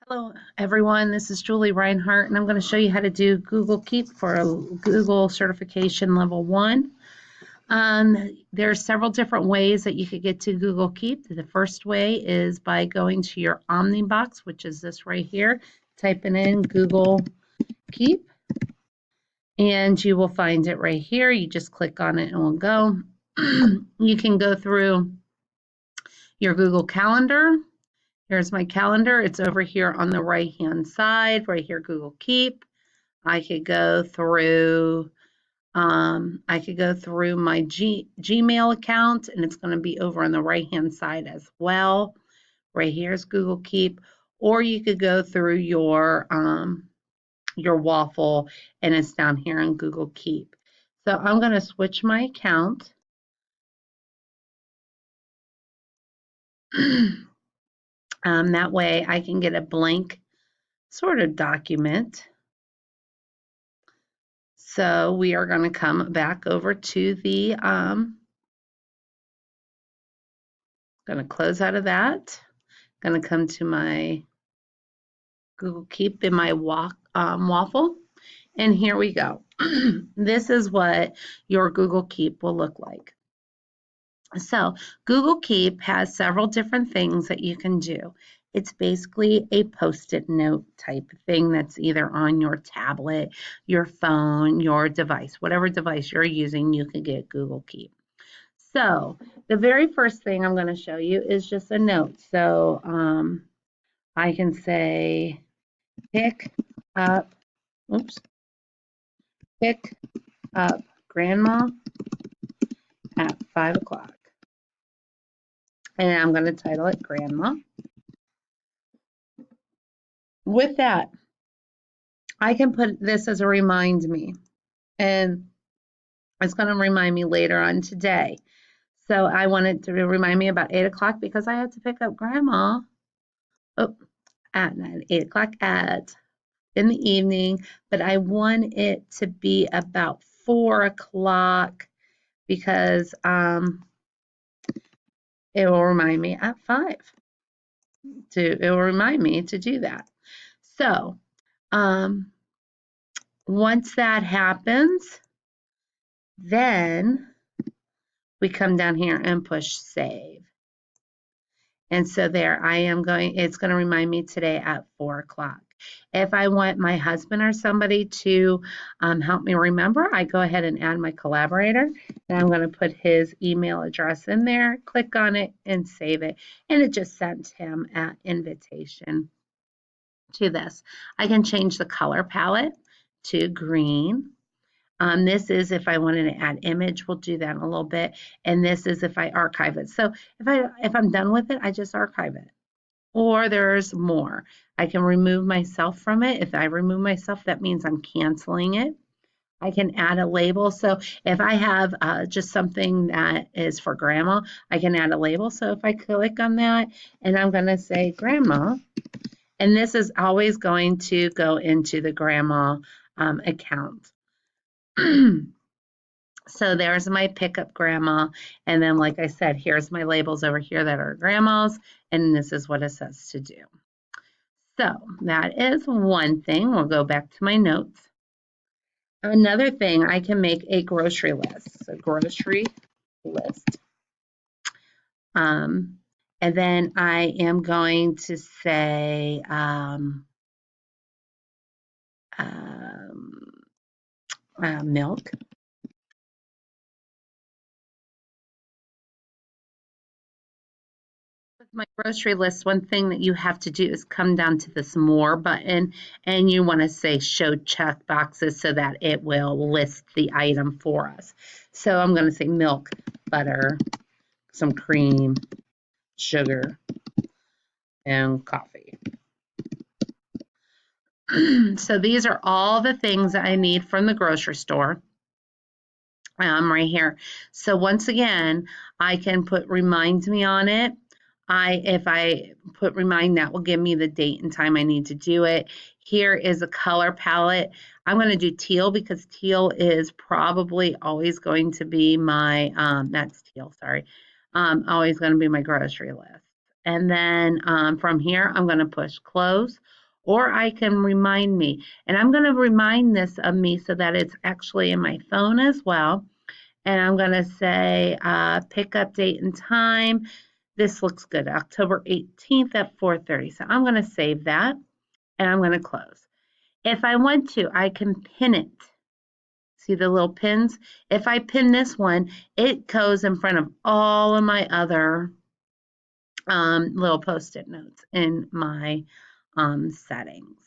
Hello, everyone. This is Julie Reinhardt, and I'm going to show you how to do Google Keep for a Google Certification Level 1. There are several different ways that you could get to Google Keep. The first way is by going to your Omnibox, which is this right here, typing in Google Keep, and you will find it right here. You just click on it and it will go. You can go through your Google Calendar. Here's my calendar. It's over here on the right-hand side, right here, Google Keep. I could go through my Gmail account, and it's going to be over on the right-hand side as well. Right here is Google Keep. Or you could go through your Waffle, and it's down here in Google Keep. So I'm going to switch my account. That way I can get a blank sort of document. So we are going to come back over to the, going to close out of that. Going to come to my Google Keep in my Waffle. And here we go. This is what your Google Keep will look like. So Google Keep has several different things that you can do. It's basically a post-it note type thing that's either on your tablet, your phone, your device, whatever device you're using, you can get Google Keep. So the very first thing I'm going to show you is just a note. So I can say pick up grandma at 5 o'clock. And I'm going to title it Grandma. With that, I can put this as a remind me, and it's going to remind me later on today. So I wanted to remind me about 8 o'clock because I had to pick up Grandma at 8 o'clock in the evening, but I want it to be about 4 o'clock because it will remind me at 5. It will remind me to do that. So once that happens, then we come down here and push save. And so there I am going, it's going to remind me today at 4 o'clock. If I want my husband or somebody to help me remember, I go ahead and add my collaborator, and I'm going to put his email address in there, click on it, and save it. And it just sent him an invitation to this. I can change the color palette to green. This is if I wanted to add image, we'll do that in a little bit. And this is if I archive it. So if I'm done with it, I just archive it. Or there's more. I can remove myself from it. If I remove myself, that means I'm canceling it. I can add a label. So if I have just something that is for Grandma, I can add a label. So if I click on that and I'm going to say Grandma, and this is always going to go into the Grandma account. So there's my pickup Grandma. And then, like I said, here's my labels over here that are Grandma's, and this is what it says to do. So that is one thing. We'll go back to my notes. Another thing, I can make a grocery list. So grocery list. And then I am going to say milk. With my grocery list, one thing that you have to do is come down to this more button, and you want to say show check boxes so that it will list the item for us. So I'm going to say milk, butter, some cream, sugar, and coffee. So these are all the things that I need from the grocery store. Right here. So once again, I can put reminds me on it. If I put remind, that will give me the date and time I need to do it. Here is a color palette. I'm going to do teal because teal is probably always going to be my, that's teal, sorry. Always going to be my grocery list. And then from here, I'm going to push close, or I can remind me. And I'm going to remind this of me so that it's actually in my phone as well. And I'm going to say pick up date and time. This looks good, October 18th at 4:30. So I'm going to save that, and I'm going to close. If I want to, I can pin it. See the little pins? If I pin this one, it goes in front of all of my other little post-it notes in my settings.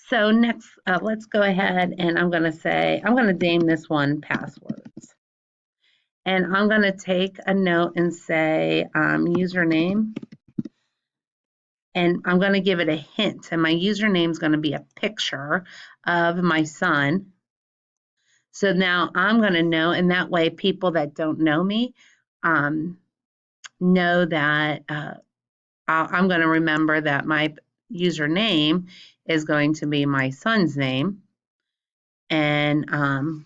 So next, let's go ahead and I'm going to name this one passwords. And I'm going to take a note and say username. And I'm going to give it a hint. And my username is going to be a picture of my son. So now I'm going to know, and that way people that don't know me know that I'm going to remember that my username is going to be my son's name, and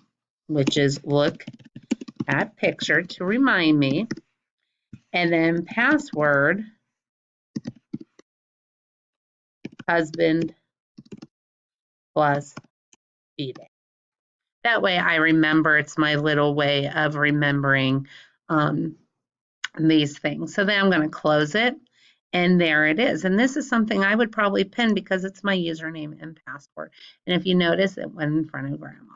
which is look at picture to remind me, and then password husband plus eating. That way I remember. It's my little way of remembering these things. So then I'm going to close it, and there it is. And this is something I would probably pin because it's my username and password. And if you notice, it went in front of grandma.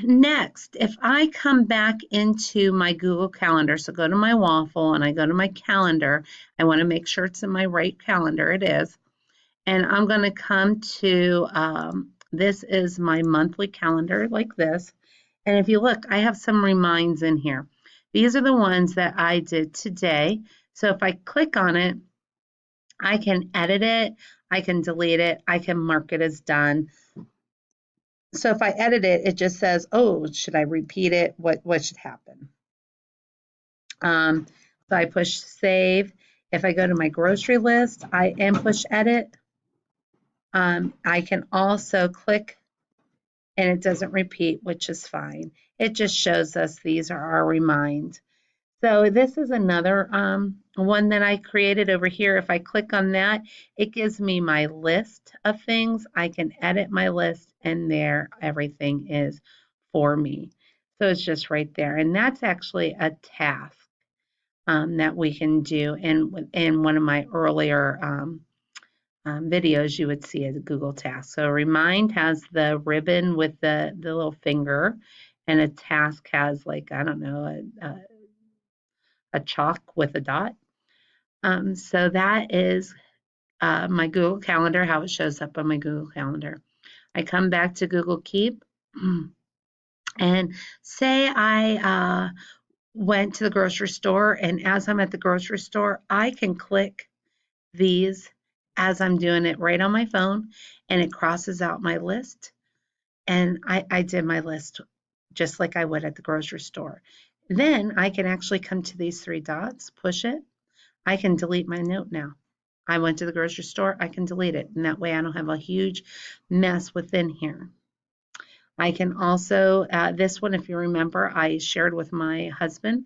Next, if I come back into my Google Calendar, so go to my waffle and I go to my calendar, I want to make sure it's in my right calendar. It is. And I'm going to come to, this is my monthly calendar like this. And if you look, I have some reminds in here. These are the ones that I did today. So if I click on it, I can edit it, I can delete it, I can mark it as done. So if I edit it, it just says, oh, should I repeat it? What should happen? So I push save. If I go to my grocery list, and push edit. I can also click and it doesn't repeat, which is fine. It just shows us these are our reminds. So this is another one that I created over here. If I click on that, it gives me my list of things. I can edit my list, and there everything is for me. So it's just right there. And that's actually a task that we can do. In one of my earlier videos, you would see a Google task. So remind has the ribbon with the little finger, and a task has, like, I don't know, a chalk with a dot. So that is my Google Calendar, how it shows up on my Google Calendar. I come back to Google Keep, and say I went to the grocery store, and as I'm at the grocery store, I can click these as I'm doing it right on my phone, and it crosses out my list. And I did my list just like I would at the grocery store. Then I can actually come to these three dots, push it. I can delete my note now. I went to the grocery store, I can delete it. And that way I don't have a huge mess within here. I can also, this one, if you remember, I shared with my husband.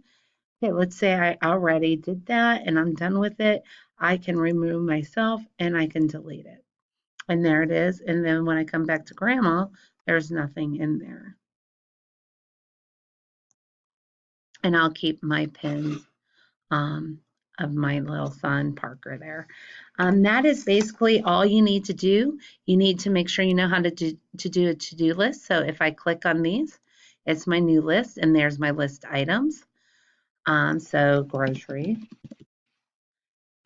Okay, let's say I already did that and I'm done with it. I can remove myself and I can delete it. And there it is. And then when I come back to grandma, there's nothing in there. And I'll keep my pins of my little son, Parker, there. That is basically all you need to do. You need to make sure you know how to do a to-do list. So if I click on these, it's my new list, and there's my list items. So grocery.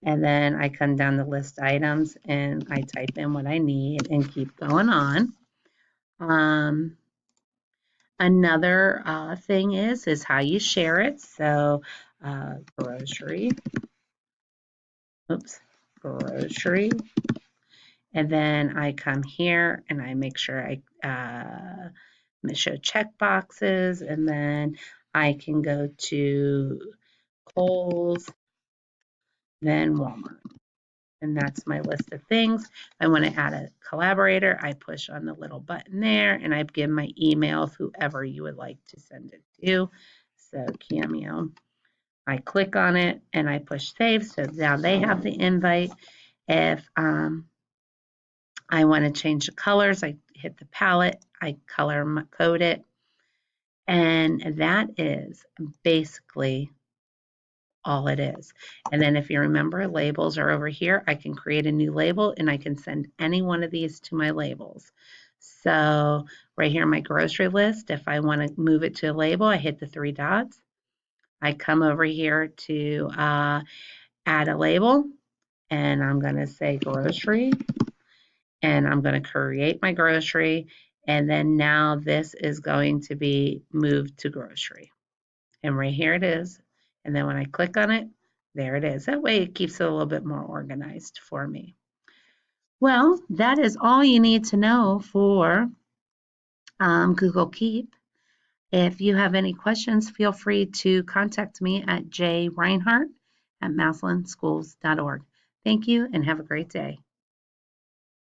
And then I come down the list items and I type in what I need and keep going on. Another thing is how you share it. So grocery, grocery. And then I come here and I make sure I show check boxes, and then I can go to Kohl's, then Walmart. And that's my list of things. I want to add a collaborator. I push on the little button there, and I give my email, whoever you would like to send it to. So Cameo. I click on it and I push save. So now they have the invite. If I want to change the colors, I hit the palette, I color code it. And that is basically all it is. And then if you remember, labels are over here. I can create a new label and I can send any one of these to my labels. So right here, my grocery list, if I want to move it to a label, I hit the 3 dots. I come over here to add a label, and I'm going to say grocery, and I'm going to create my grocery. And then now this is going to be moved to grocery. And right here it is. And then when I click on it, there it is. That way it keeps it a little bit more organized for me. Well, that is all you need to know for Google Keep. If you have any questions, feel free to contact me at jreinhardt@massillonschools.org. Thank you and have a great day.